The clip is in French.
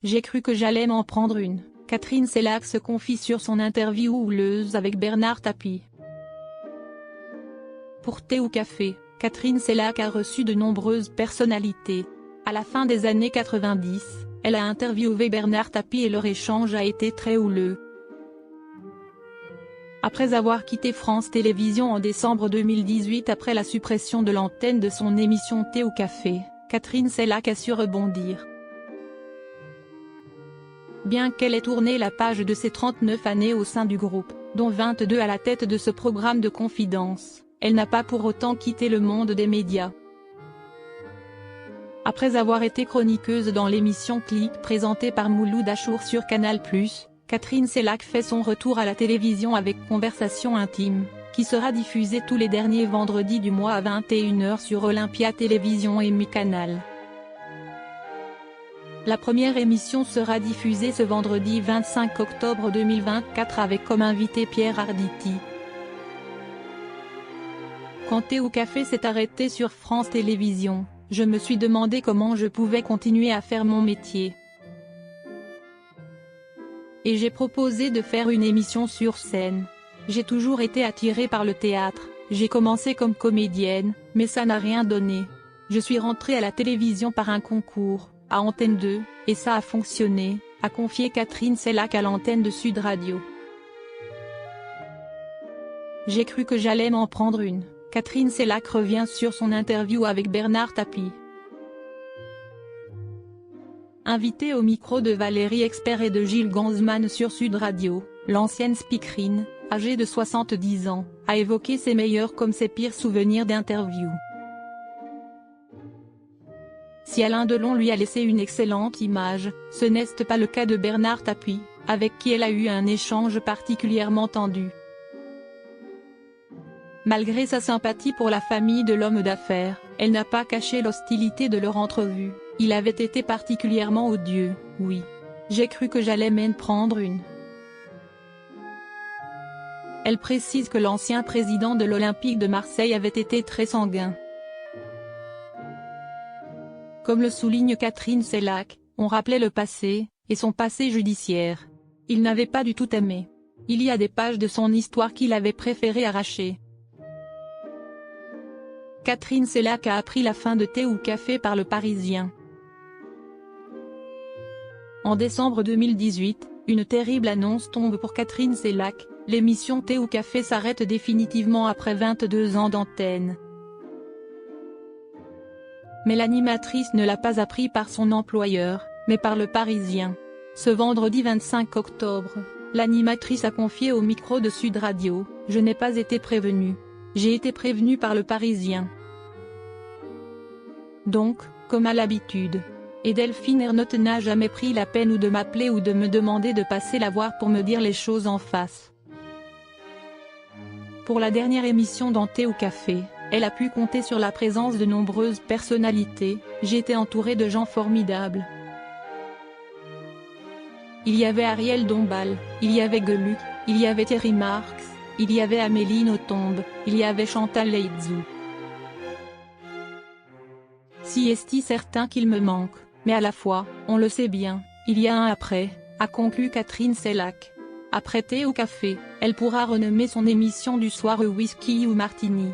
J'ai cru que j'allais m'en prendre une. Catherine Sellac se confie sur son interview houleuse avec Bernard Tapie. Pour Thé ou Café, Catherine Sellac a reçu de nombreuses personnalités. À la fin des années 90, elle a interviewé Bernard Tapie et leur échange a été très houleux. Après avoir quitté France Télévisions en décembre 2018 après la suppression de l'antenne de son émission Thé ou Café, Catherine Sellac a su rebondir. Bien qu'elle ait tourné la page de ses 39 années au sein du groupe, dont 22 à la tête de ce programme de confidence, elle n'a pas pour autant quitté le monde des médias. Après avoir été chroniqueuse dans l'émission Clic présentée par Mouloud Achour sur Canal+, Catherine Sellac fait son retour à la télévision avec Conversation intime, qui sera diffusée tous les derniers vendredis du mois à 21h sur Olympia Télévision et Mi-Canal. La première émission sera diffusée ce vendredi 25 octobre 2024 avec comme invité Pierre Arditi. Quand Thé ou Café s'est arrêté sur France Télévisions, je me suis demandé comment je pouvais continuer à faire mon métier. Et j'ai proposé de faire une émission sur scène. J'ai toujours été attirée par le théâtre, j'ai commencé comme comédienne, mais ça n'a rien donné. Je suis rentrée à la télévision par un concours, à Antenne 2, et ça a fonctionné, a confié Catherine Sellac à l'antenne de Sud Radio. J'ai cru que j'allais m'en prendre une. Catherine Sellac revient sur son interview avec Bernard Tapie. Invitée au micro de Valérie Expert et de Gilles Ganzmann sur Sud Radio, l'ancienne speakerine, âgée de 70 ans, a évoqué ses meilleurs comme ses pires souvenirs d'interview. Si Alain Delon lui a laissé une excellente image, ce n'est pas le cas de Bernard Tapie, avec qui elle a eu un échange particulièrement tendu. Malgré sa sympathie pour la famille de l'homme d'affaires, elle n'a pas caché l'hostilité de leur entrevue. Il avait été particulièrement odieux, oui. J'ai cru que j'allais m'en prendre une. Elle précise que l'ancien président de l'Olympique de Marseille avait été très sanguin. Comme le souligne Catherine Sellac, on rappelait le passé, et son passé judiciaire. Il n'avait pas du tout aimé. Il y a des pages de son histoire qu'il avait préféré arracher. Catherine Sellac a appris la fin de Thé ou Café par Le Parisien. En décembre 2018, une terrible annonce tombe pour Catherine Sellac, l'émission Thé ou Café s'arrête définitivement après 22 ans d'antenne. Mais l'animatrice ne l'a pas appris par son employeur, mais par Le Parisien. Ce vendredi 25 octobre, l'animatrice a confié au micro de Sud Radio, « Je n'ai pas été prévenue. J'ai été prévenue par Le Parisien. Donc, comme à l'habitude. Et Delphine Ernotte n'a jamais pris la peine ou de m'appeler ou de me demander de passer la voir pour me dire les choses en face. » Pour la dernière émission dans Thé ou Café, elle a pu compter sur la présence de nombreuses personnalités. « J'étais entourée de gens formidables. Il y avait Ariel Dombal, il y avait Gueluc, il y avait Thierry Marx, il y avait Amélie Nothomb, il y avait Chantal Laïtzou. Si est-il certain qu'il me manque, mais à la fois, on le sait bien, il y a un après, a conclu Catherine Sellac. Après Thé ou Café, elle pourra renommer son émission du soir Whisky ou Martini.